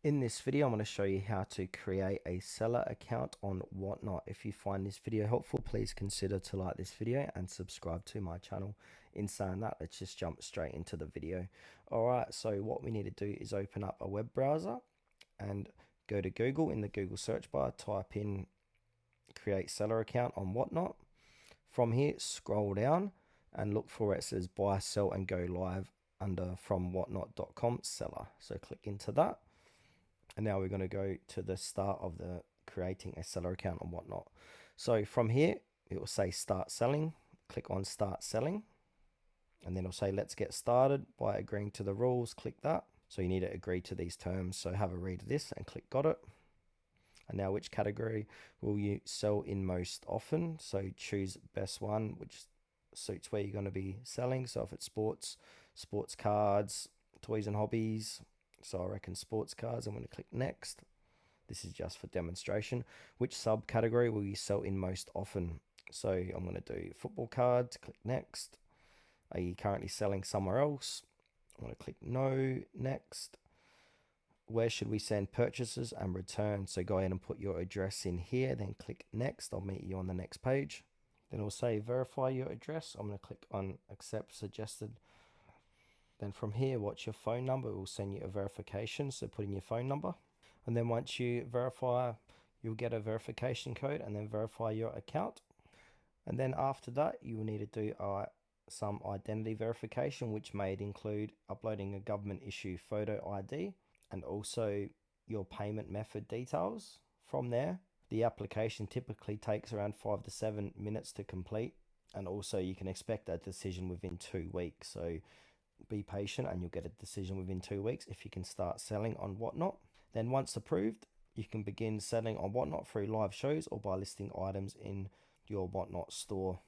In this video, I'm going to show you how to create a seller account on Whatnot. If you find this video helpful, please consider to like this video and subscribe to my channel. In saying that, let's just jump straight into the video. Alright, so what we need to do is open up a web browser and go to Google. In the Google search bar, type in create seller account on Whatnot. From here, scroll down and look for where it says buy, sell and go live under from whatnot.com seller. So click into that. And now we're going to go to the start of the creating a seller account and Whatnot. So from here, it will say start selling. Click on start selling. And then it'll say let's get started by agreeing to the rules. Click that. So you need to agree to these terms. So have a read of this and click got it. And now which category will you sell in most often? So choose best one, which suits where you're going to be selling. So if it's sports cards, toys and hobbies. So I reckon sports cards. I'm going to click next. This is just for demonstration. Which subcategory will you sell in most often? So I'm going to do football cards. Click next. Are you currently selling somewhere else? I'm going to click no, next. Where should we send purchases and return? So go ahead and put your address in here, then click next. I'll meet you on the next page. Then it'll say verify your address. I'm going to click on accept suggested. Then from here, what's your phone number? It will send you a verification, so put in your phone number. And then once you verify, you'll get a verification code and then verify your account. And then after that, you will need to do some identity verification, which may include uploading a government issue photo ID and also your payment method details. From there, the application typically takes around 5 to 7 minutes to complete. And also you can expect a decision within 2 weeks. So be patient and you'll get a decision within 2 weeks if you can start selling on Whatnot. Then once approved, you can begin selling on Whatnot through live shows or by listing items in your Whatnot store.